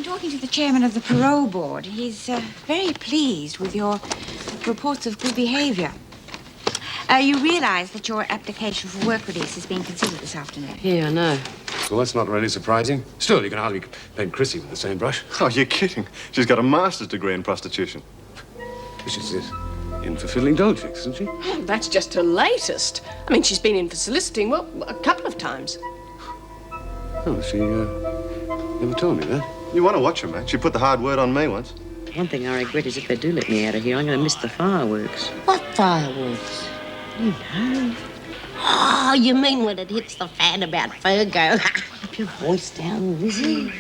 talking to the chairman of the parole board. He's very pleased with your reports of good behaviour. You realise that your application for work release is being considered this afternoon? Yeah, I know. Well, that's not really surprising. Still, you can hardly paint Chrissy with the same brush. Oh, you're kidding. She's got a master's degree in prostitution. She's in for fiddling doll tricks, isn't she? Oh, that's just her latest. I mean, she's been in for soliciting, well, a couple of times. Oh, she never told me that. You want to watch her, mate. She put the hard word on me once. One thing I regret is if they do let me out of here, I'm going to miss the fireworks. What fireworks? You know. Oh, you mean when it hits the fan about Fergo? Keep your voice down, Lizzie.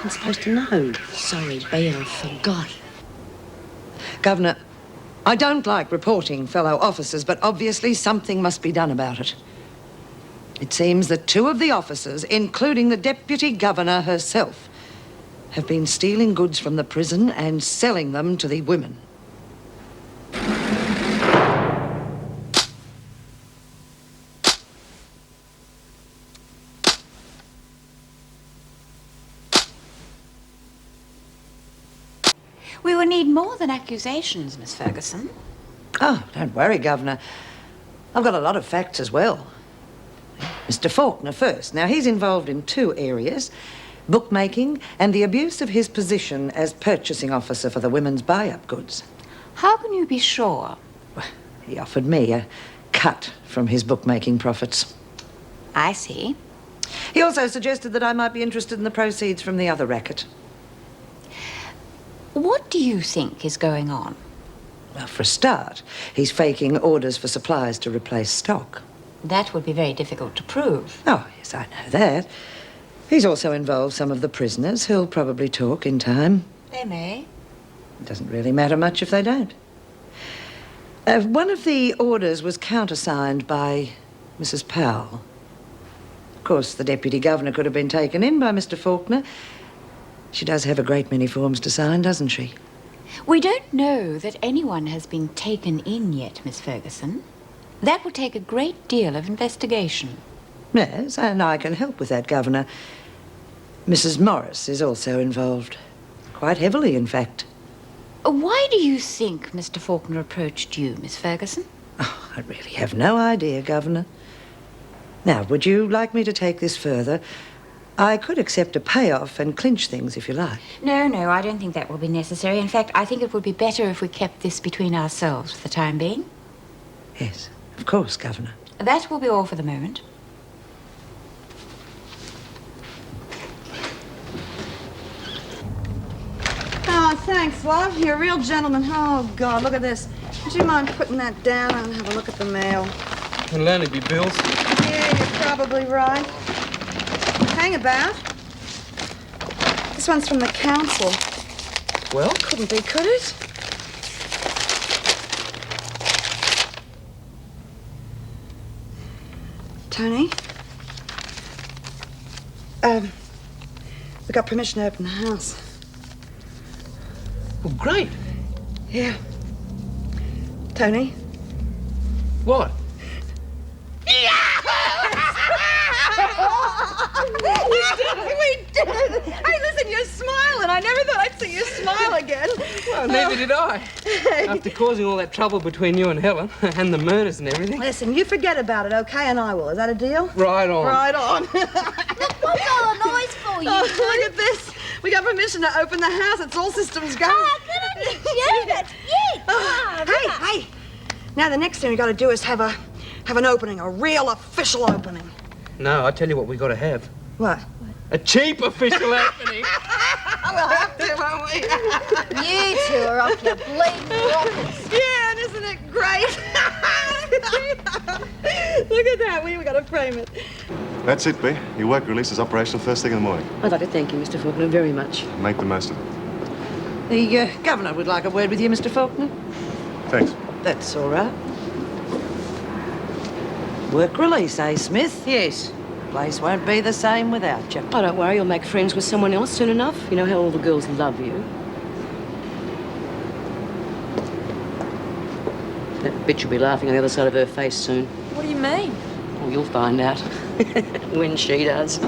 I'm supposed to know. Sorry, Bea, I forgot. Governor, I don't like reporting fellow officers, but obviously something must be done about it. It seems that 2 of the officers, including the Deputy Governor herself, have been stealing goods from the prison and selling them to the women. We will need more than accusations, Miss Ferguson. Oh, don't worry, Governor. I've got a lot of facts as well. Mr. Faulkner first. Now, he's involved in 2 areas: bookmaking and the abuse of his position as purchasing officer for the women's buy-up goods. How can you be sure? Well, he offered me a cut from his bookmaking profits. I see. He also suggested that I might be interested in the proceeds from the other racket. What do you think is going on? Well, for a start, he's faking orders for supplies to replace stock. That would be very difficult to prove. Oh, yes, I know that. He's also involved some of the prisoners who'll probably talk in time. They may. It doesn't really matter much if they don't. One of the orders was countersigned by Mrs. Powell. Of course, the Deputy Governor could have been taken in by Mr. Faulkner. She does have a great many forms to sign, doesn't she? We don't know that anyone has been taken in yet, Miss Ferguson. That will take a great deal of investigation. Yes, and I can help with that, Governor. Mrs. Morris is also involved. Quite heavily, in fact. Why do you think Mr. Faulkner approached you, Miss Ferguson? Oh, I really have no idea, Governor. Now, would you like me to take this further? I could accept a payoff and clinch things if you like. No, I don't think that will be necessary. In fact, I think it would be better if we kept this between ourselves for the time being. Yes, of course, Governor. That will be all for the moment. Oh, thanks, love. You're a real gentleman. Oh, God, look at this. Would you mind putting that down and have a look at the mail? It'll only be bills. Yeah, you're probably right. Hang about. This one's from the council. Well? Couldn't be, could it? Tony? We got permission to open the house. Well, great. Yeah. Tony? What? We did it! Hey, listen, you're smiling. I never thought I'd see you smile again. Well, neither did I. After causing all that trouble between you and Helen, and the murders and everything. Listen, you forget about it, okay? And I will. Is that a deal? Right on. Right on. What's all the noise for, you? Oh, look at this. We got permission to open the house. It's all systems go. Oh, good on you, Joe. That's it. Oh, hey. Now, the next thing we got to do is have an opening, a real official opening. No, I tell you what we got to have. What? A cheap official opening. We'll have to, won't we? You 2 are off your bleeding rockers. Yeah, and isn't it great? Look at that. We even got to frame it. That's it, B. Your work release is operational first thing in the morning. I'd like to thank you, Mr. Faulkner, very much. Make the most of it. The Governor would like a word with you, Mr. Faulkner. Thanks. That's all right. Work release, eh, Smith? Yes. Place won't be the same without you. Oh, don't worry, you'll make friends with someone else soon enough. You know how all the girls love you. That bitch will be laughing on the other side of her face soon. What do you mean? Oh, you'll find out. When she does.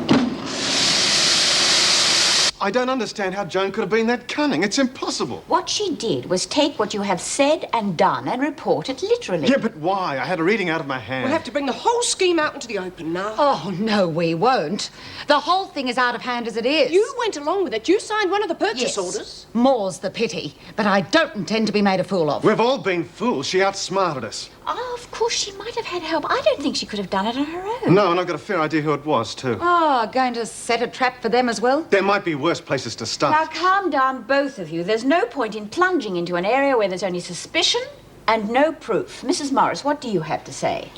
I don't understand how Joan could have been that cunning. It's impossible. What she did was take what you have said and done and report it literally. Yeah, but why? I had a reading out of my hand. We'll have to bring the whole scheme out into the open now. Oh, no, we won't. The whole thing is out of hand as it is. You went along with it. You signed one of the purchase Yes. orders. More's the pity. But I don't intend to be made a fool of. We've all been fools. She outsmarted us. Oh, of course, she might have had help. I don't think she could have done it on her own. No, and I've got a fair idea who it was, too. Oh, going to set a trap for them as well? There might be worse places to start. Now, calm down, both of you. There's no point in plunging into an area where there's only suspicion and no proof. Mrs. Morris, what do you have to say?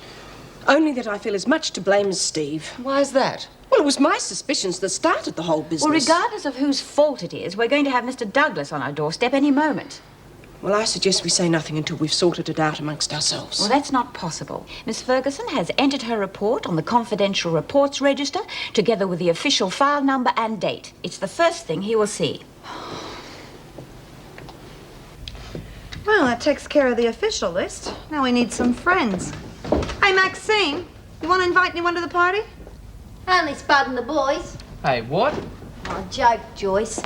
Only that I feel as much to blame as Steve. Why is that? Well, it was my suspicions that started the whole business. Well, regardless of whose fault it is, we're going to have Mr. Douglas on our doorstep any moment. Well, I suggest we say nothing until we've sorted it out amongst ourselves. Well, that's not possible. Miss Ferguson has entered her report on the confidential reports register, together with the official file number and date. It's the first thing he will see. Well, that takes care of the official list. Now we need some friends. Hey, Maxine, you want to invite anyone to the party? Only Spud and the boys. Hey, what? Oh, joke, Joyce.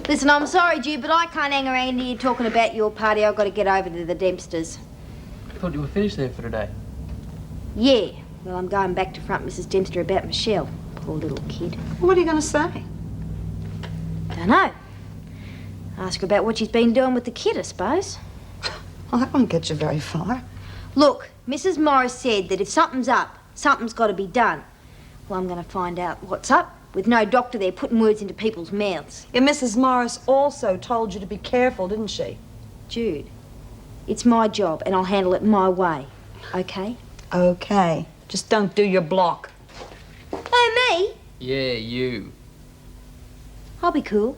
Listen, I'm sorry, Jude, but I can't hang around here talking about your party. I've got to get over to the Dempsters. I thought you were finished there for today. Yeah, well, I'm going back to front Mrs. Dempster about Michelle. Poor little kid. What are you going to say? Dunno. Ask her about what she's been doing with the kid, I suppose. Well, that won't get you very far. Look, Mrs. Morris said that if something's up, something's got to be done. Well, I'm going to find out what's up, with no doctor there putting words into people's mouths. Yeah, Mrs. Morris also told you to be careful, didn't she? Jude, it's my job, and I'll handle it my way, okay? Okay. Just don't do your block. Oh, me? Yeah, you. I'll be cool.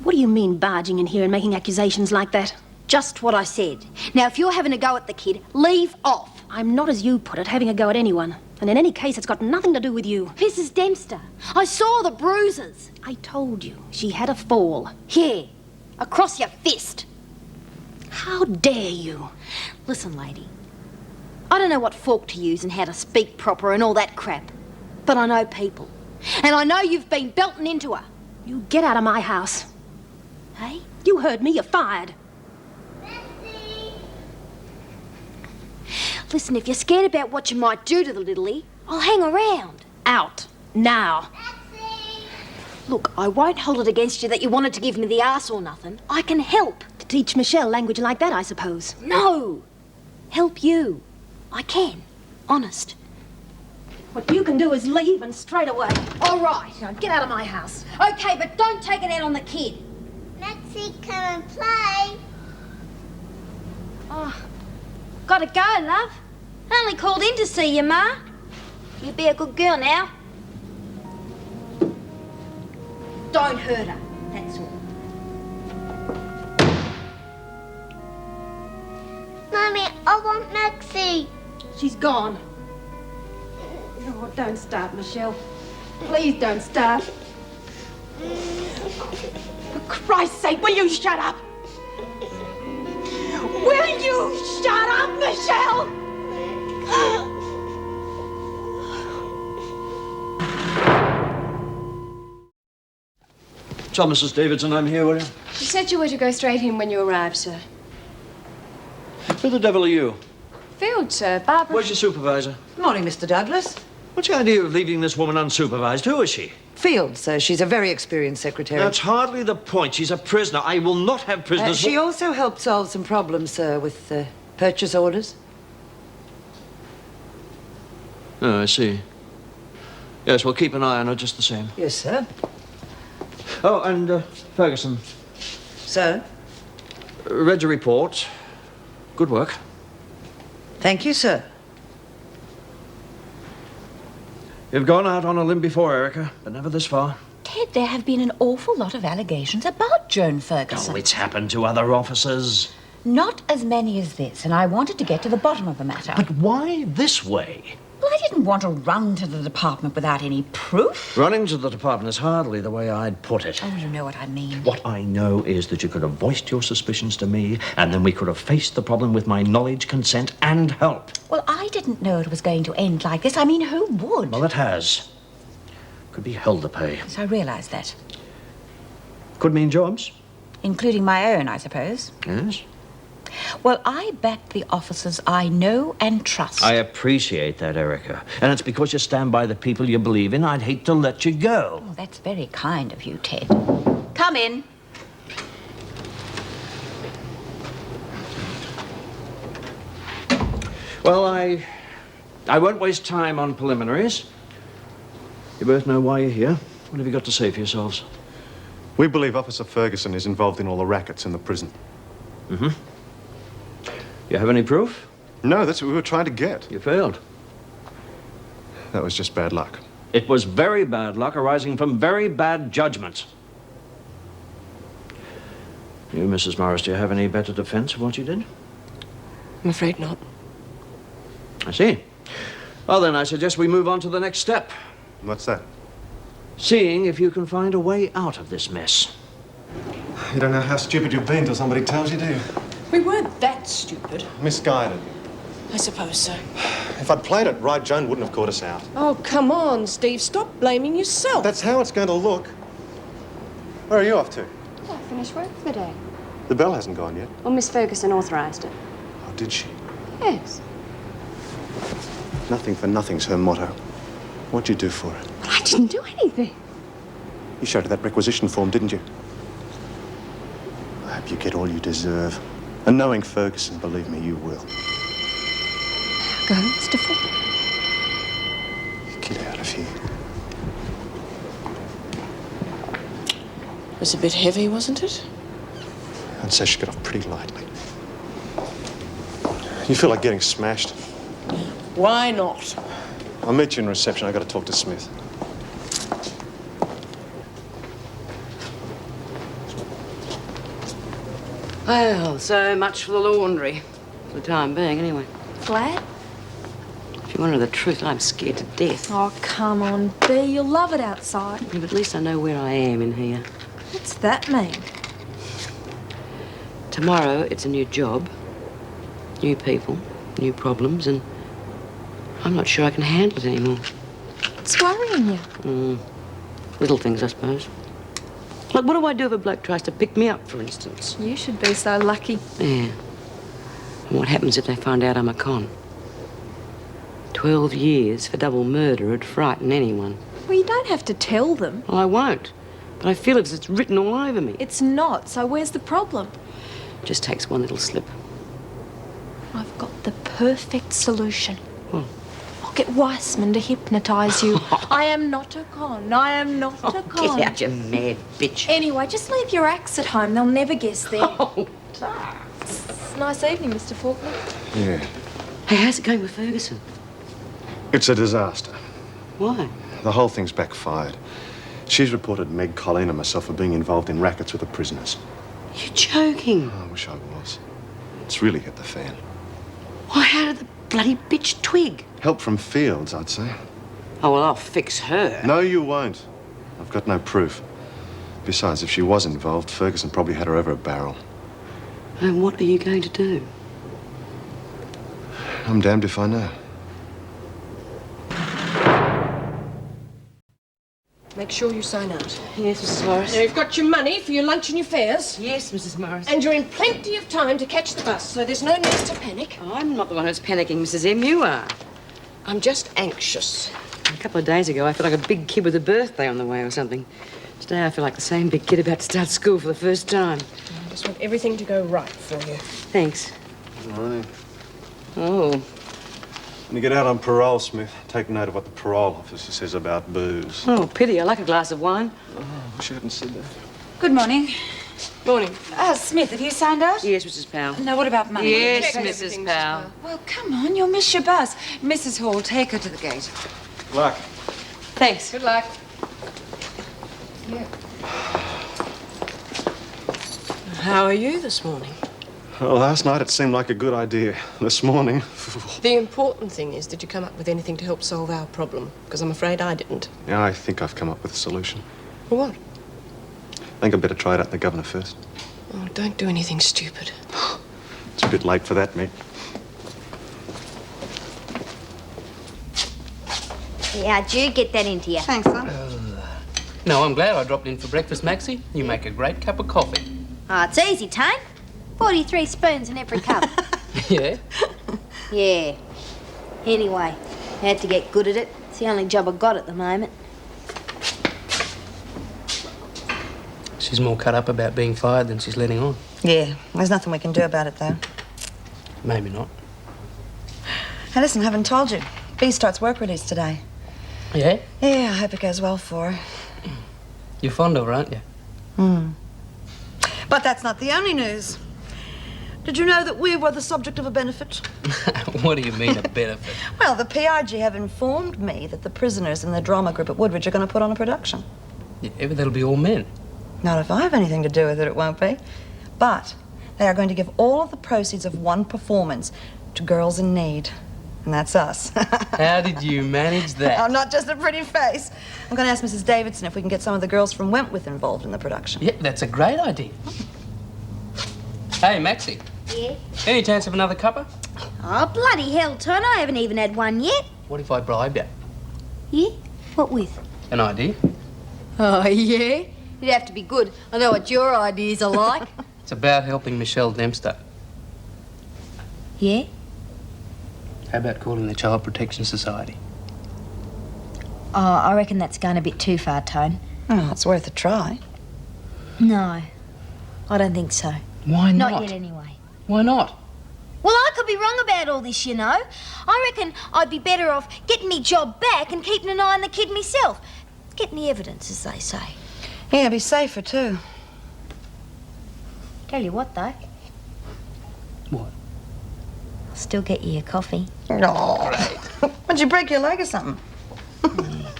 What do you mean, barging in here and making accusations like that? Just what I said. Now, if you're having a go at the kid, leave off. I'm not, as you put it, having a go at anyone. And in any case, it's got nothing to do with you. Mrs. Dempster, I saw the bruises. I told you, she had a fall. Here, across your fist. How dare you? Listen, lady, I don't know what fork to use and how to speak proper and all that crap, but I know people. And I know you've been belting into her. You get out of my house. Hey? You heard me, you're fired. Listen, if you're scared about what you might do to the littlie, I'll hang around. Out. Now. Look, I won't hold it against you that you wanted to give me the arse or nothing. I can help. To teach Michelle language like that, I suppose. No. Help you. I can. Honest. What you can do is leave and straight away. All right. Now get out of my house. Okay, but don't take it out on the kid. Lexi, come and play. Oh, gotta go, love. Only called in to see you, Ma. You be a good girl now. Don't hurt her, that's all. Mummy, I want Lexi. She's gone. Oh, don't start, Michelle. Please don't start. For Christ's sake, will you shut up? Will you shut up, Michelle? So, Mrs. Davidson, I'm here, will you? She said you were to go straight in when you arrived, sir. Who the devil are you? Field, sir. Barbara. Where's your supervisor? Good morning, Mr. Douglas. What's the idea of leaving this woman unsupervised? Who is she? Field, sir. She's a very experienced secretary. That's hardly the point. She's a prisoner. I will not have prisoners. She also helped solve some problems, sir, with purchase orders. Oh, I see. Yes, we'll keep an eye on her just the same. Yes, sir. Oh, and Ferguson. Sir? Read your report. Good work. Thank you, sir. You've gone out on a limb before, Erica, but never this far. Ted, there have been an awful lot of allegations about Joan Ferguson. Oh, it's happened to other officers. Not as many as this, and I wanted to get to the bottom of the matter. But why this way? Well, I didn't want to run to the department without any proof. Running to the department is hardly the way I'd put it. Oh, you know what I mean. What I know is that you could have voiced your suspicions to me, and then we could have faced the problem with my knowledge, consent, and help. Well, I didn't know it was going to end like this. I mean, who would? Well, it has. Could be hell to pay. Yes, I realise that. Could mean jobs. Including my own, I suppose. Yes. Well, I back the officers I know and trust. I appreciate that, Erica. And it's because you stand by the people you believe in. I'd hate to let you go. Oh, that's very kind of you, Ted. Come in. Well, I won't waste time on preliminaries. You both know why you're here. What have you got to say for yourselves? We believe Officer Ferguson is involved in all the rackets in the prison. Mm-hmm. You have any proof? No, that's what we were trying to get. You failed. That was just bad luck. It was very bad luck arising from very bad judgment. You, Mrs. Morris, do you have any better defense of what you did? I'm afraid not. I see. Well, then, I suggest we move on to the next step. What's that? Seeing if you can find a way out of this mess. You don't know how stupid you've been till somebody tells you, do you? We weren't that stupid. Misguided. I suppose so. If I'd played it right, Joan wouldn't have caught us out. Oh, come on, Steve. Stop blaming yourself. That's how it's going to look. Where are you off to? I finished work for the day. The bell hasn't gone yet. Well, Miss Ferguson authorised it. Oh, did she? Yes. Nothing for nothing's her motto. What'd you do for her? But I didn't do anything. You showed her that requisition form, didn't you? I hope you get all you deserve. And knowing Ferguson, believe me, you will. Go, Mr. Ford. Get out of here. It was a bit heavy, wasn't it? I'd say she got off pretty lightly. You feel like getting smashed? Why not? I'll meet you in reception. I got to talk to Smith. Well, so much for the laundry. For the time being, anyway. Glad? If you want to know the truth, I'm scared to death. Oh, come on, Bea. You'll love it outside. Yeah, but at least I know where I am in here. What's that mean? Tomorrow, it's a new job, new people, new problems, and I'm not sure I can handle it anymore. What's worrying you? Little things, I suppose. Like, what do I do if a bloke tries to pick me up, for instance? You should be so lucky. Yeah. And what happens if they find out I'm a con? 12 years for double murder would frighten anyone. Well, you don't have to tell them. Well, I won't. But I feel as it's written all over me. It's not, so where's the problem? Just takes one little slip. I've got the perfect solution. What? I'll get Weissman to hypnotise you. I am not a con. I am not a con. Get out, you mad bitch. Anyway, just leave your axe at home. They'll never guess there. Oh, Nice evening, Mr. Faulkner. Yeah. hey, how's it going with Ferguson? It's a disaster. Why? The whole thing's backfired. She's reported Meg, Colleen, and myself for being involved in rackets with the prisoners. You're joking. Oh, I wish I was. It's really hit the fan. Why, how did the bloody bitch twig? Help from Fields, I'd say. Oh, well, I'll fix her. No, you won't. I've got no proof. Besides, if she was involved, Ferguson probably had her over a barrel. And what are you going to do? I'm damned if I know. Make sure you sign out. Yes, Mrs. Morris. Now, you've got your money for your lunch and your fares. Yes, Mrs. Morris. And you're in plenty of time to catch the bus, so there's no need to panic. I'm not the one who's panicking, Mrs. M. You are. I'm just anxious. A couple of days ago, I felt like a big kid with a birthday on the way or something. Today, I feel like the same big kid about to start school for the first time. I just want everything to go right for you. Thanks. All right. Oh. When you get out on parole, Smith, take note of what the parole officer says about booze. Oh, pity. I like a glass of wine. Oh, I wish I hadn't said that. Good morning. Morning. Smith, have you signed out? Yes, Mrs. Powell. No, what about money? Yes, Check Mrs. everything, Powell. Well, come on, you'll miss your bus. Mrs. Hall, take her to the gate. Luck. Thanks. Good luck. How are you this morning? Well, last night it seemed like a good idea. This morning... The important thing is, did you come up with anything to help solve our problem? Because I'm afraid I didn't. Yeah, I think I've come up with a solution. For what? I think I'd better try it out in the governor first. Oh, don't do anything stupid. It's a bit late for that, mate. Yeah, do get that into you. Thanks, son. No, I'm glad I dropped in for breakfast, Maxie. You make a great cup of coffee. Oh, it's easy, Tone. 43 spoons in every cup. Yeah? Yeah. Anyway, I had to get good at it. It's the only job I got at the moment. She's more cut up about being fired than she's letting on. Yeah, there's nothing we can do about it, though. Maybe not. Hey, listen, I haven't told you. Bea starts work release today. Yeah? Yeah, I hope it goes well for her. You're fond of her, aren't you? But that's not the only news. Did you know that we were the subject of a benefit? What do you mean, a benefit? Well, the PRG have informed me that the prisoners in the drama group at Woodridge are going to put on a production. Yeah, but that'll be all men. Not if I have anything to do with it, it won't be. But they are going to give all of the proceeds of one performance to girls in need. And that's us. How did you manage that? Oh, not just a pretty face. I'm going to ask Mrs. Davidson if we can get some of the girls from Wentworth involved in the production. Yeah, that's a great idea. Hey, Maxie. Yeah? Any chance of another cuppa? Oh, bloody hell, Tone. I haven't even had one yet. What if I bribe you? Yeah? What with? An idea? Oh, yeah? You'd have to be good. I know what your ideas are like. It's about helping Michelle Dempster. Yeah? How about calling the Child Protection Society? Oh, I reckon that's going a bit too far, Tone. Oh, it's worth a try. No, I don't think so. Why not? Not yet, anyway. Why not? Well, I could be wrong about all this, you know. I reckon I'd be better off getting me job back and keeping an eye on the kid myself. Getting the evidence, as they say. Yeah, be safer, too. Tell you what, though. What? I'll still get you a coffee. Oh, Would you break your leg or something?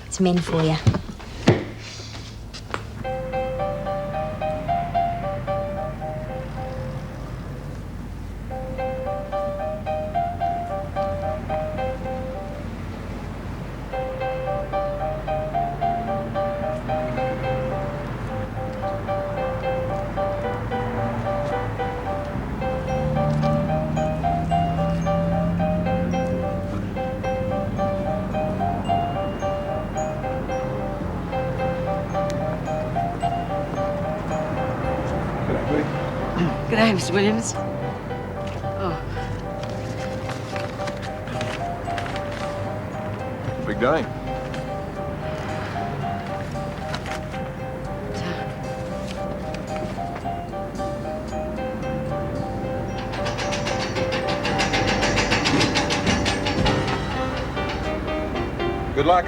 It's men for you. Good day, Mr. Williams. Oh, Big day. Good luck.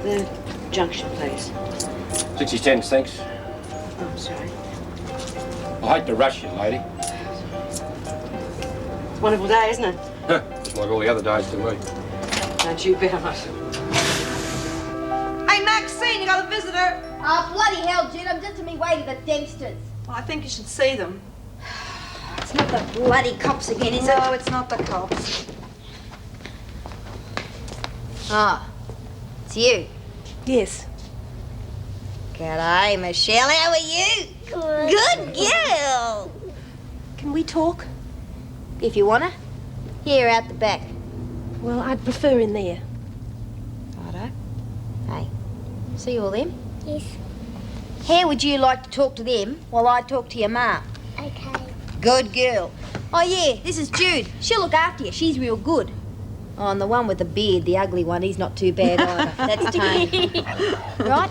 the junction, please. 6010, thanks. Oh, I'm sorry. I hate to rush you, lady. It's a wonderful day, isn't it? Just like all the other days to me. Don't you bet on it. Hey, Maxine, you got a visitor. Oh, bloody hell, Jude. I'm just on my way to the Dempsters. Well, I think you should see them. It's not the bloody cops again, is it? No, it's not the cops. Ah, it's you. Yes. G'day, Michelle. How are you? Good girl. Can we talk? If you wanna. Here, out the back. Well, I'd prefer in there. Righto. Hey, see all them? Yes. How would you like to talk to them while I talk to your ma? Okay. Good girl. Oh, yeah, this is Jude. She'll look after you. She's real good. Oh, and the one with the beard, the ugly one, he's not too bad either. That's Tony. Right?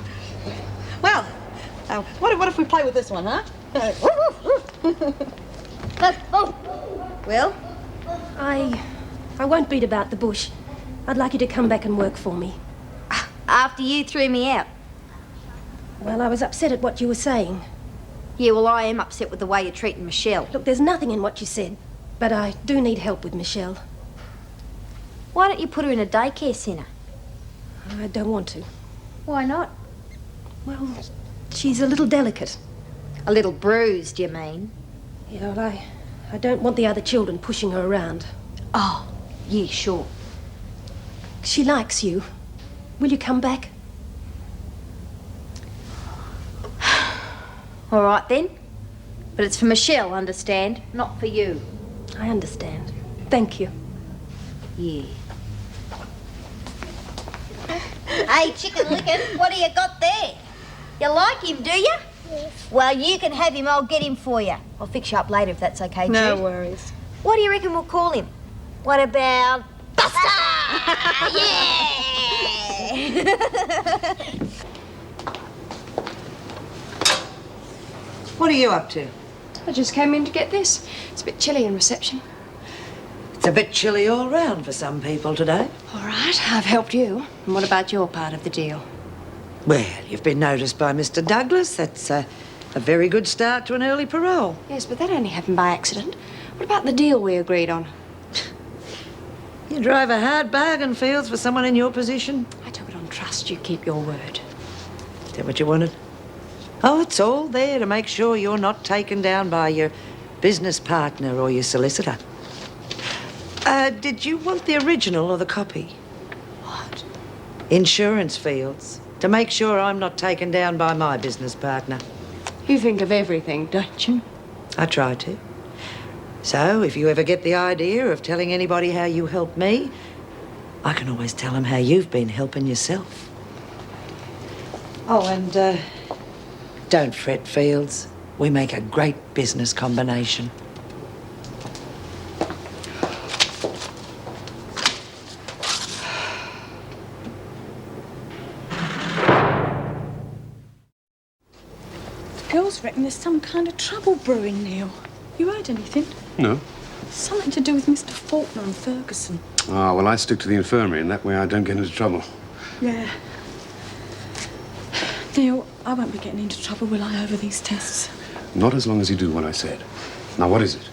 Well, what if we play with this one, huh? Well? I won't beat about the bush. I'd like you to come back and work for me. After you threw me out. Well, I was upset at what you were saying. Yeah, well, I am upset with the way you're treating Michelle. Look, there's nothing in what you said, but I do need help with Michelle. Why don't you put her in a daycare centre? I don't want to. Why not? Well, she's a little delicate. A little bruised, you mean? Yeah, well, I don't want the other children pushing her around. Oh, yeah, sure. She likes you. Will you come back? All right, then. But it's for Michelle, understand? Not for you. I understand. Thank you. Yeah. Hey, Chicken Licken, what do you got there? You like him, do you? Yes. Well, you can have him. I'll get him for you. I'll fix you up later if that's okay, No Jude. worries. What do you reckon we'll call him? What about Buster? Yeah! What are you up to? I just came in to get this. It's a bit chilly in reception. It's a bit chilly all round for some people today. All right, I've helped you. And what about your part of the deal? Well, you've been noticed by Mr. Douglas. That's a very good start to an early parole. Yes, but that only happened by accident. What about the deal we agreed on? You drive a hard bargain, Fields, for someone in your position. I took it on trust. You keep your word. Is that what you wanted? Oh, it's all there to make sure you're not taken down by your business partner or your solicitor. Did you want the original or the copy? What? Insurance, Fields. To make sure I'm not taken down by my business partner. You think of everything, don't you? I try to. So, if you ever get the idea of telling anybody how you helped me, I can always tell them how you've been helping yourself. Oh, and don't fret, Fields. We make a great business combination. The girls reckon there's some kind of trouble brewing, Neil. You heard anything? No. Something to do with Mr. Faulkner and Ferguson. Ah, well, I stick to the infirmary, and that way I don't get into trouble. Yeah. Neil, I won't be getting into trouble, will I, over these tests? Not as long as you do what I said. Now, what is it?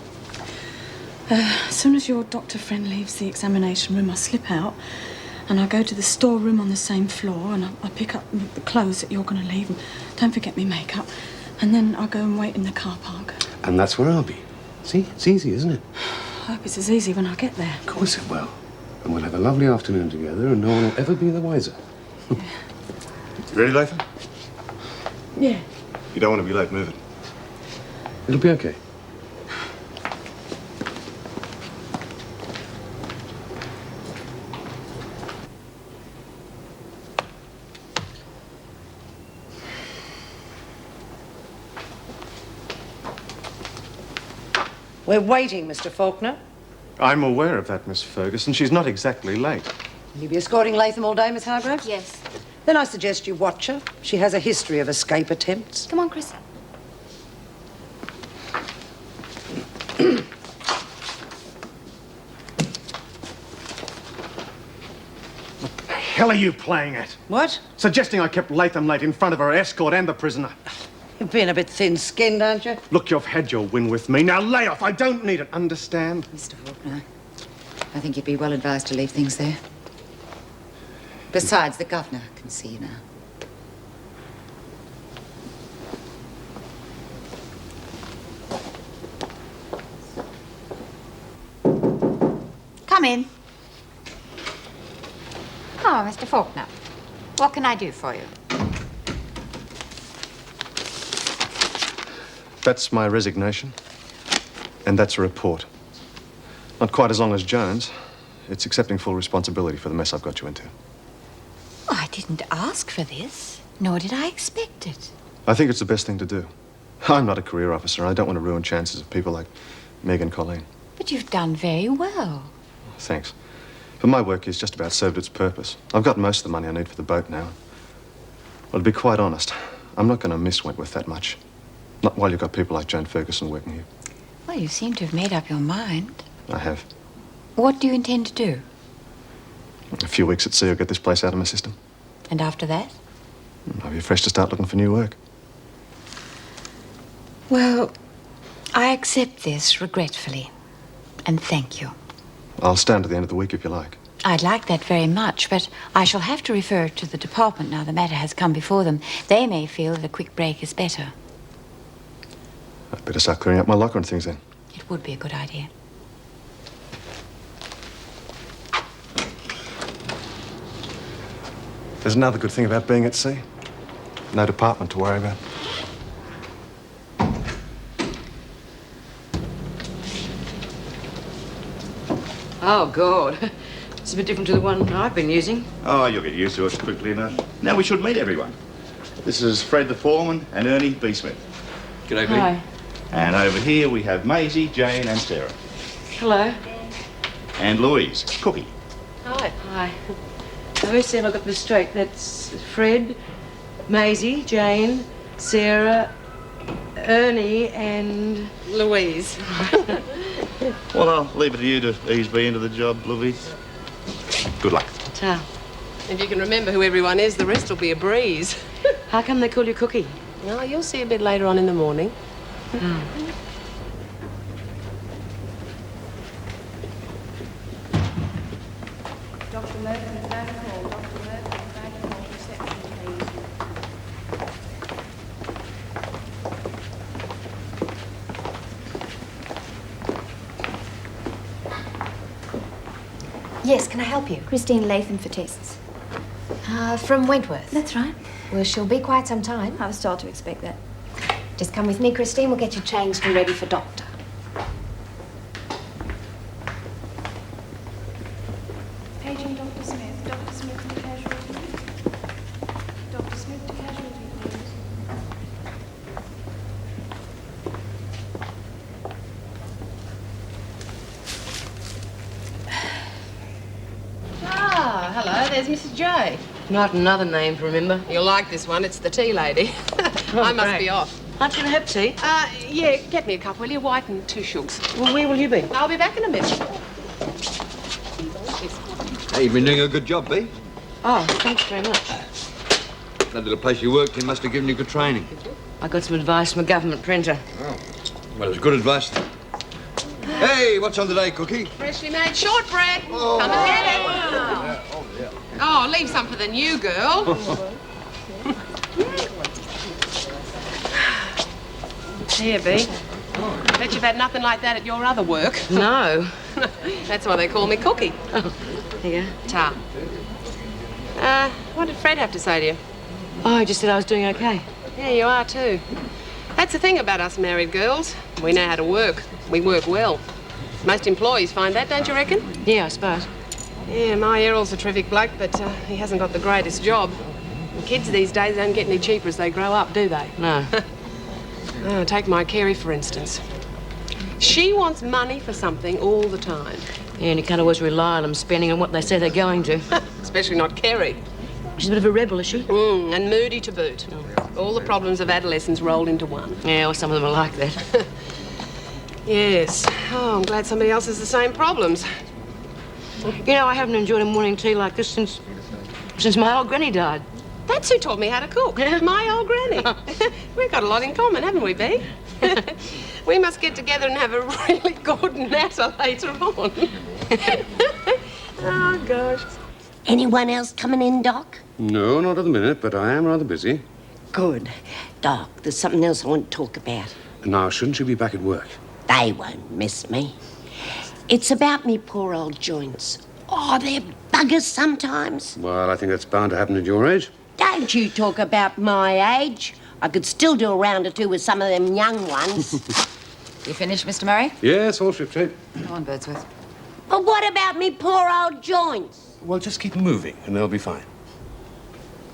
As soon as your doctor friend leaves the examination room, I slip out and I go to the storeroom on the same floor and I pick up the clothes that you're going to leave and don't forget me makeup. And then I go and wait in the car park. And that's where I'll be. See? It's easy, isn't it? I hope it's as easy when I get there. Of course it will. And we'll have a lovely afternoon together and no one will ever be the wiser. You ready, Latham? Yeah. You don't want to be late moving. It'll be okay. We're waiting, Mr. Faulkner. I'm aware of that, Miss Ferguson. She's not exactly late. Will you be escorting Latham all day, Miss Hargrave? Yes. Then I suggest you watch her. She has a history of escape attempts. Come on, Chris. What the hell are you playing at? What? Suggesting I kept Latham late in front of her escort and the prisoner. You've been a bit thin-skinned, aren't you? Look, you've had your win with me. Now lay off. I don't need it, understand? Mr. Faulkner, I think you'd be well advised to leave things there. Besides, the governor can see you now. Come in. Oh, Mr. Faulkner. What can I do for you? That's my resignation. And that's a report. Not quite as long as Jones. It's accepting full responsibility for the mess I've got you into. Oh, I didn't ask for this, nor did I expect it. I think it's the best thing to do. I'm not a career officer. I don't want to ruin chances of people like Meg and Colleen. But you've done very well. Thanks. But my work has just about served its purpose. I've got most of the money I need for the boat now. Well, to be quite honest, I'm not going to miss Wentworth that much. Not while you've got people like Joan Ferguson working here. Well, you seem to have made up your mind. I have. What do you intend to do? A few weeks at sea will get this place out of my system. And after that? I'll be fresh to start looking for new work. Well, I accept this regretfully. And thank you. I'll stand to the end of the week if you like. I'd like that very much, but I shall have to refer it to the department now the matter has come before them. They may feel that a quick break is better. I'd better start clearing up my locker and things then. It would be a good idea. There's another good thing about being at sea. No department to worry about. Oh, God. It's a bit different to the one I've been using. Oh, you'll get used to us quickly enough. Now we should meet everyone. This is Fred the foreman and Ernie B. Smith. G'day, B. Hi. And over here we have Maisie, Jane and Sarah. Hello. And Louise, Cookie. Hi. Hi. Let me see if I got this straight. That's Fred, Maisie, Jane, Sarah, Ernie, and Louise. Well, I'll leave it to you to ease me into the job, Louise. Good luck. Ta. If you can remember who everyone is, the rest will be a breeze. How come they call you Cookie? Oh, you'll see a bit later on in the morning. Dr. Merton, phone call. Dr. Merton, phone call. Reception, please. Yes, can I help you? Christine Latham for tests. From Wentworth. That's right. Well, she'll be quite some time. I was told to expect that. Just come with me, Christine. We'll get you changed and ready for doctor. Paging Dr. Smith. Dr. Smith to casualty. Dr. Smith to casualty, please. Ah, hello, there's Mrs. J. Not another name to remember. You'll like this one. It's the tea lady. I must be off. Aren't you going to have tea? Yeah, get me a cup, will you? White and 2 sugs. Well, where will you be? I'll be back in a minute. Hey, you've been doing a good job, B. Oh, thanks very much. That little place you worked in must have given you good training. I got some advice from a government printer. Oh, well, it's good advice. Hey, what's on today, Cookie? Freshly made shortbread. Oh. Come and get it. Oh, leave some for the new girl. Here, B. Bet you've had nothing like that at your other work. No. That's why they call me Cookie. Oh, here. Ta. What did Fred have to say to you? Oh, he just said I was doing okay. Yeah, you are too. That's the thing about us married girls. We know how to work. We work well. Most employees find that, don't you reckon? Yeah, I suppose. Yeah, my Errol's a terrific bloke, but he hasn't got the greatest job. And kids these days don't get any cheaper as they grow up, do they? No. Oh, take my Kerry, for instance. She wants money for something all the time. Yeah, and you can't always rely on them spending on what they say they're going to. Especially not Kerry. She's a bit of a rebel, is she? And moody to boot. All the problems of adolescence rolled into one. Yeah, well, some of them are like that. Yes. Oh, I'm glad somebody else has the same problems. You know, I haven't enjoyed a morning tea like this since my old granny died. That's who taught me how to cook. My old granny. We've got a lot in common, haven't we, Bee? We must get together and have a really good natter later on. Oh, gosh. Anyone else coming in, Doc? No, not at the minute, but I am rather busy. Good. Doc, there's something else I want to talk about. Now, shouldn't you be back at work? They won't miss me. It's about me poor old joints. Oh, they're buggers sometimes. Well, I think that's bound to happen at your age. Don't you talk about my age. I could still do a round or two with some of them young ones. You finished, Mr. Murray? Yes, all shipshape. Go on, Birdsworth. But what about me poor old joints? Well, just keep them moving, and they'll be fine.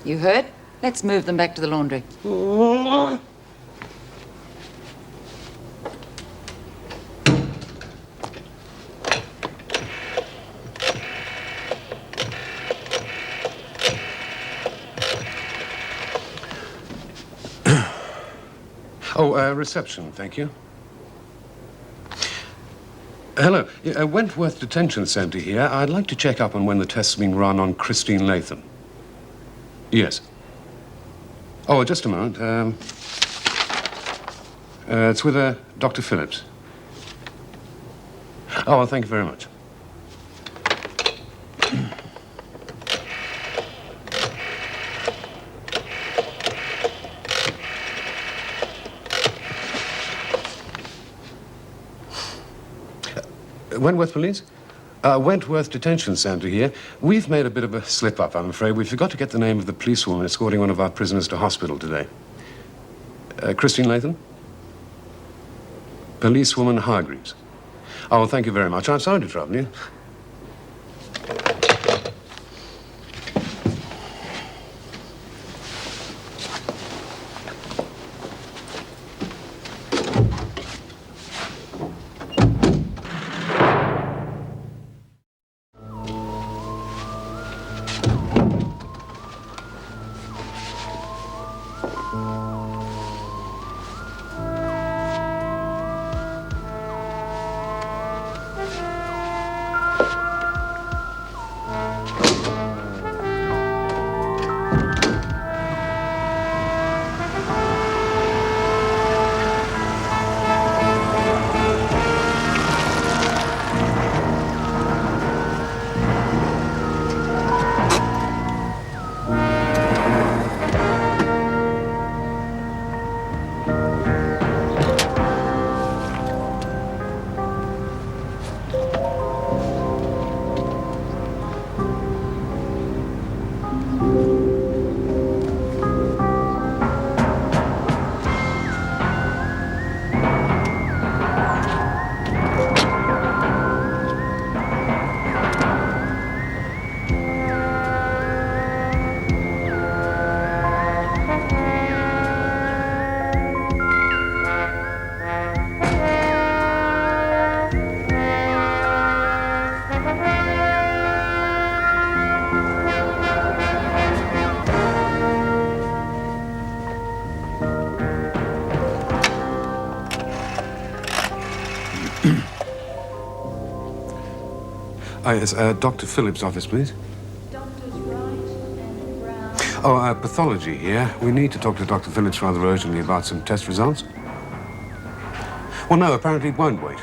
You heard? Let's move them back to the laundry. Reception, thank you. Hello. Wentworth Detention Centre here. I'd like to check up on when the test's being run on Christine Latham. Yes. Oh, just a moment. It's with Dr. Phillips. Oh, well, thank you very much. Wentworth Police? Wentworth Detention Centre here. We've made a bit of a slip-up, I'm afraid. We forgot to get the name of the policewoman escorting one of our prisoners to hospital today. Christine Latham? Policewoman Hargreaves. Oh, well, thank you very much. I'm sorry to trouble you. Yes, Dr. Phillips' office, please. Doctors Wright and Brown. Oh, pathology here. We need to talk to Dr. Phillips rather urgently about some test results. Well, no, apparently it won't wait.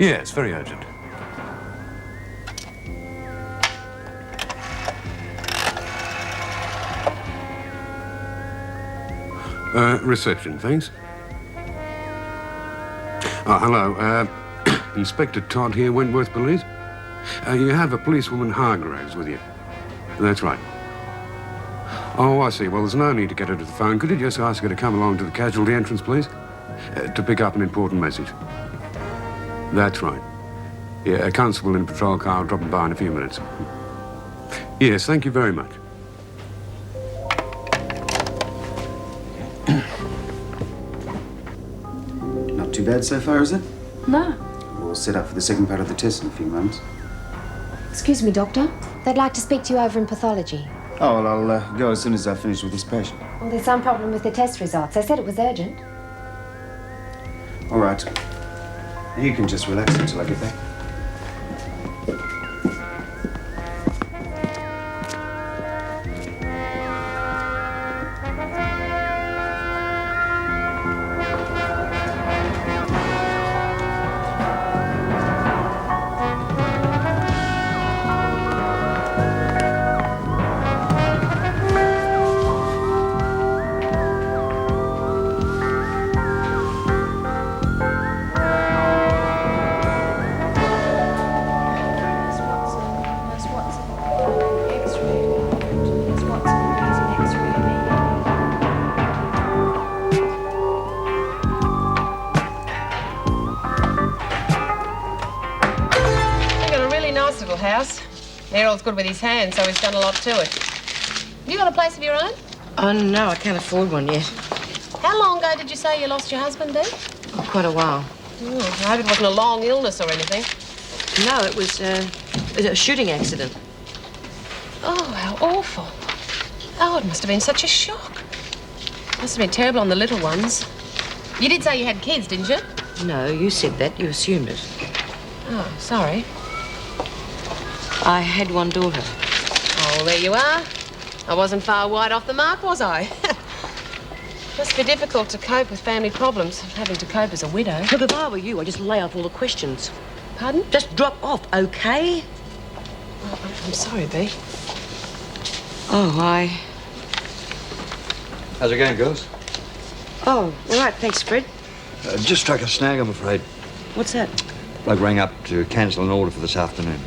Yes, very urgent. Reception, thanks. Oh, hello. Inspector Todd here, Wentworth Police. You have a policewoman Hargreaves with you. That's right. Oh, I see. Well, there's no need to get her to the phone. Could you just ask her to come along to the casualty entrance, please? To pick up an important message. That's right. Yeah, a constable in a patrol car will drop by in a few minutes. Yes, thank you very much. Not too bad so far, is it? No. We'll set up for the second part of the test in a few moments. Excuse me, Doctor. They'd like to speak to you over in pathology. Oh, well, I'll go as soon as I've finished with this patient. Well, there's some problem with the test results. They said it was urgent. All right. You can just relax until I get back. Errol's good with his hands, so he's done a lot to it. Have you got a place of your own? Oh, no, I can't afford one yet. How long ago did you say you lost your husband, Dee? Oh, quite a while. Oh, I hope it wasn't a long illness or anything. No, it was a shooting accident. Oh, how awful. Oh, it must have been such a shock. Must have been terrible on the little ones. You did say you had kids, didn't you? No, you said that. You assumed it. Oh, sorry. I had one daughter. Oh, there you are. I wasn't far wide off the mark, was I? Must be difficult to cope with family problems, having to cope as a widow. Look, if I were you, I'd just lay off all the questions. Pardon? Just drop off, okay? Oh, I'm sorry, Bea. Oh, How's it going, girls? Oh, all right, thanks, Fred. Just struck a snag, I'm afraid. What's that? Bloke rang up to cancel an order for this afternoon.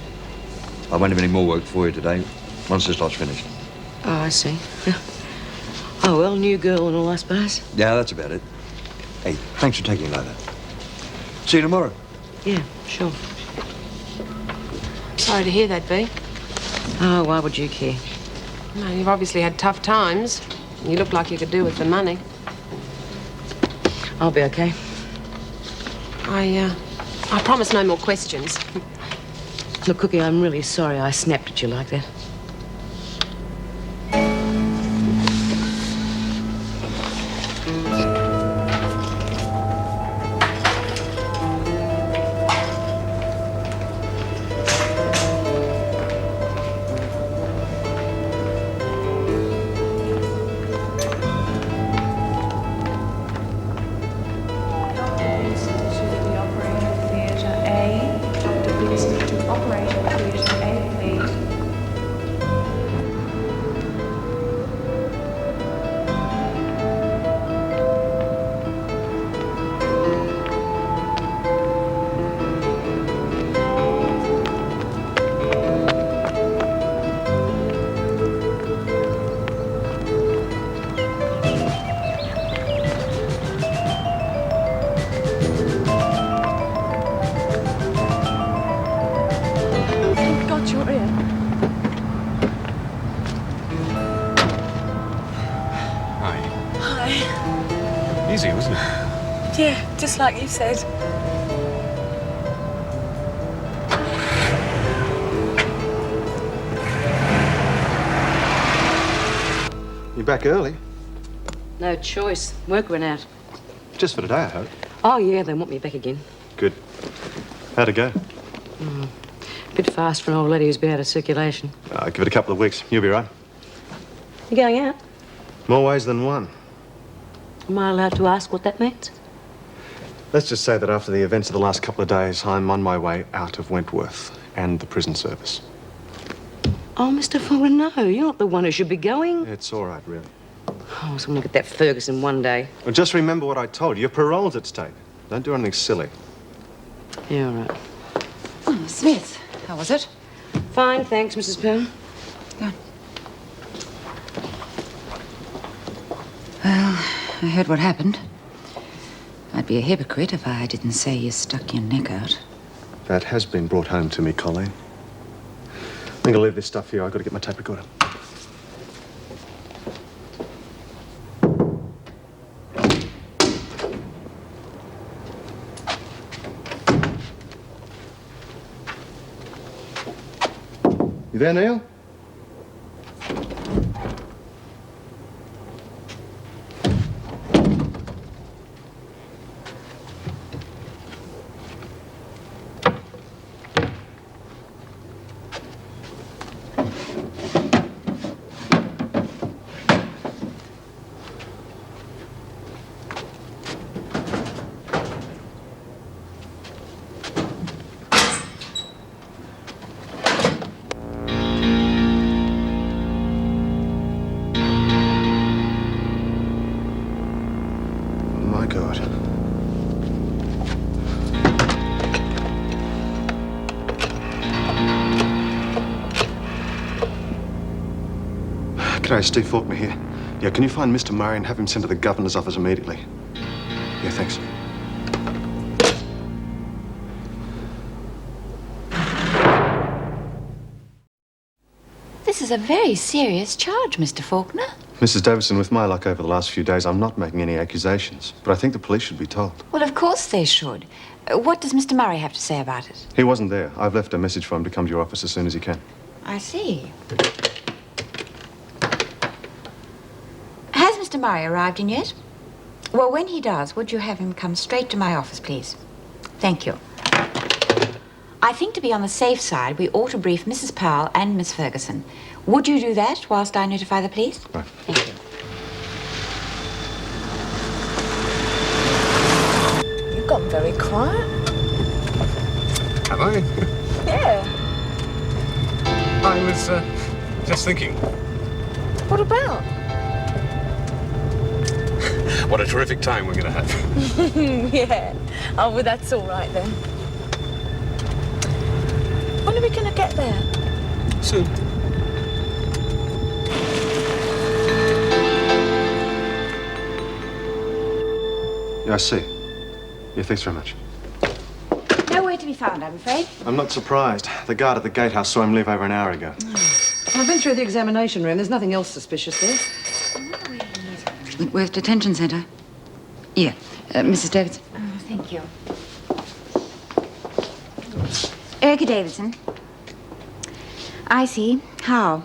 I won't have any more work for you today once this lot's finished. Oh, I see. Oh, well, new girl and all, I suppose. Yeah, that's about it. Hey, thanks for taking it like that. See you tomorrow. Yeah, sure. Sorry to hear that, Bea. Oh, why would you care? No, you've obviously had tough times. You look like you could do with the money. I'll be okay. I promise no more questions. Look, Cookie, I'm really sorry I snapped at you like that. Easy, wasn't it? Yeah, just like you said. You're back early. No choice. Work went out. Just for today, I hope. Oh, yeah, they want me back again. Good. How'd it go? Bit fast for an old lady who's been out of circulation. Give it a couple of weeks. You'll be right. You going out? More ways than one. Am I allowed to ask what that means? Let's just say that after the events of the last couple of days, I'm on my way out of Wentworth and the prison service. Oh, Mr. Fuller, no. You're not the one who should be going. It's all right, really. Oh, I was going to look at that Ferguson one day. Well, just remember what I told you. Your parole's at stake. Don't do anything silly. Yeah, all right. Oh, Smith, how was it? Fine, thanks, Mrs. Pearl. Good. Well, I heard what happened. I'd be a hypocrite if I didn't say you stuck your neck out. That has been brought home to me, Colleen. I think I'll leave this stuff here. I've got to get my tape recorder. You there, Neil? G'day, Steve Faulkner here. Yeah, can you find Mr. Murray and have him sent to the governor's office immediately? Yeah, thanks. This is a very serious charge, Mr. Faulkner. Mrs. Davison, with my luck over the last few days, I'm not making any accusations, but I think the police should be told. Well, of course they should. What does Mr. Murray have to say about it? He wasn't there. I've left a message for him to come to your office as soon as he can. I see. Has Mr. Murray arrived in yet? Well, when he does, would you have him come straight to my office, please? Thank you. I think to be on the safe side, we ought to brief Mrs. Powell and Miss Ferguson. Would you do that whilst I notify the police? Right. Thank you. quiet. Have I? Yeah. I was just thinking. What about? What a terrific time we're going to have. Yeah. Oh, well, that's all right then. When are we going to get there? Soon. Yeah, I see. Yeah, thanks very much. Nowhere to be found, I'm afraid. I'm not surprised. The guard at the gatehouse saw him leave over an hour ago. I've been through the examination room. There's nothing else suspicious there. Wentworth Detention Centre. Yeah. Mrs. Davidson. Oh, thank you. Erica Davidson. I see. How?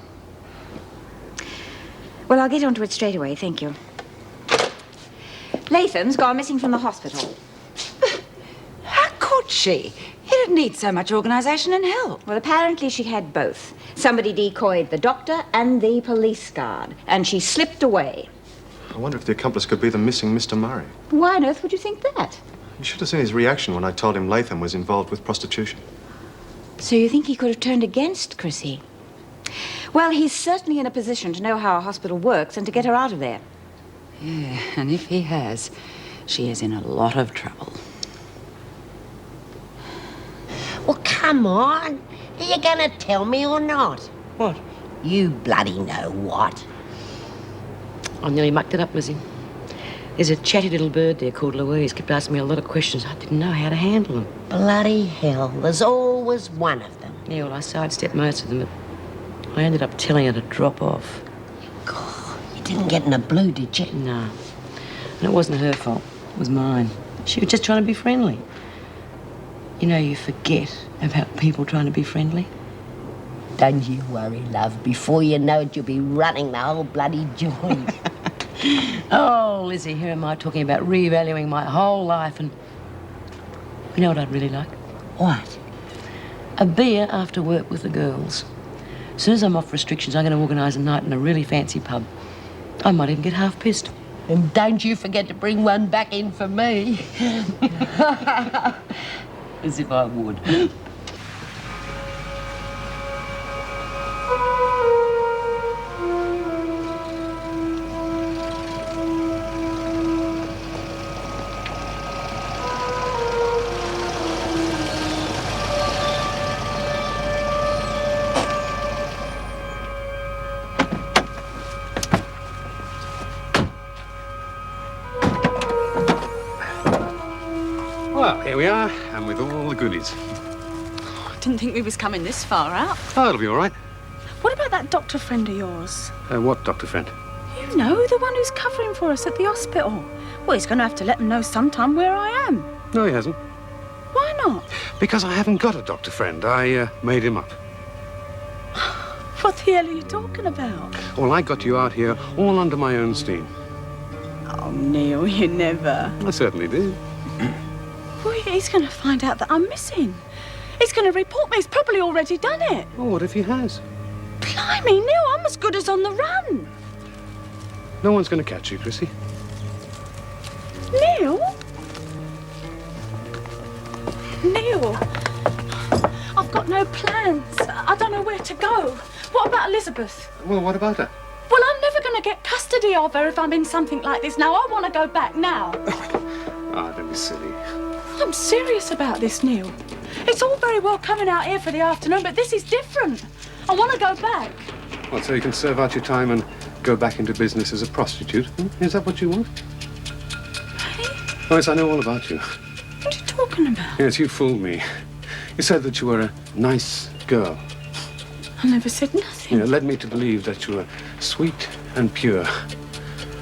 Well, I'll get onto it straight away, thank you. Latham's gone missing from the hospital. How could she? He didn't need so much organisation and help. Well, apparently she had both. Somebody decoyed the doctor and the police guard, and she slipped away. I wonder if the accomplice could be the missing Mr. Murray. Why on earth would you think that? You should have seen his reaction when I told him Latham was involved with prostitution. So you think he could have turned against Chrissy? Well, he's certainly in a position to know how a hospital works and to get her out of there. Yeah, and if he has, she is in a lot of trouble. Well, come on. Are you going to tell me or not? What? You bloody know what. I nearly mucked it up, Lizzie. There's a chatty little bird there called Louise. Kept asking me a lot of questions. I didn't know how to handle them. Bloody hell. There's always one of them. Yeah, well, I sidestepped most of them, but I ended up telling her to drop off. You didn't get in a blue, did you? No. And it wasn't her fault. It was mine. She was just trying to be friendly. You know, you forget about people trying to be friendly. Don't you worry, love. Before you know it, you'll be running the whole bloody joint. Oh, Lizzie, here am I talking about revaluing my whole life, and you know what I'd really like? What? A beer after work with the girls. As soon as I'm off restrictions, I'm going to organise a night in a really fancy pub. I might even get half pissed. And don't you forget to bring one back in for me. As if I would. Well, here we are, and with all the goodies. Didn't think we was coming this far out. Oh, it'll be all right. What about that doctor friend of yours? What doctor friend? You know, the one who's covering for us at the hospital. Well, he's going to have to let them know sometime where I am. No, he hasn't. Why not? Because I haven't got a doctor friend. I made him up. What the hell are you talking about? Well, I got you out here all under my own steam. Oh, Neil, you never. I certainly did. Well, he's going to find out that I'm missing. He's going to report me. He's probably already done it. Well, what if he has? Blimey, Neil, I'm as good as on the run. No one's going to catch you, Chrissy. Neil? Neil, I've got no plans. I don't know where to go. What about Elizabeth? Well, what about her? Well, I'm never going to get custody of her if I'm in something like this. Now, I want to go back now. Ah, don't be silly. I'm serious about this, Neil. It's all very well coming out here for the afternoon, but this is different. I want to go back. Well, so you can serve out your time and go back into business as a prostitute? Is that what you want? Oh, yes, I know all about you. What are you talking about? Yes, you fooled me. You said that you were a nice girl. I never said nothing. You led me to believe that you were sweet and pure.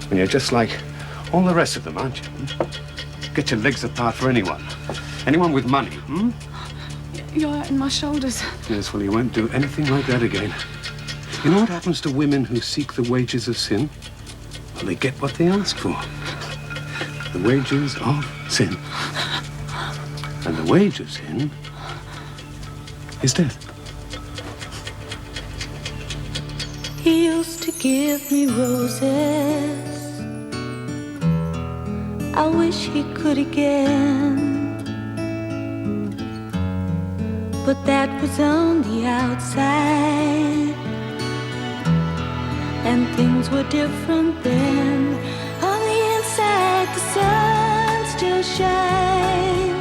And you're just like all the rest of them, aren't you? Get your legs apart for anyone. Anyone with money, hmm? You're hurting my shoulders. Yes, well, you won't do anything like that again. You know what happens to women who seek the wages of sin? Well, they get what they ask for. The wages of sin. And the wage of sin is death. He used to give me roses. I wish he could again. but that was on the outside. And things were different then. On the inside, the sun still shines.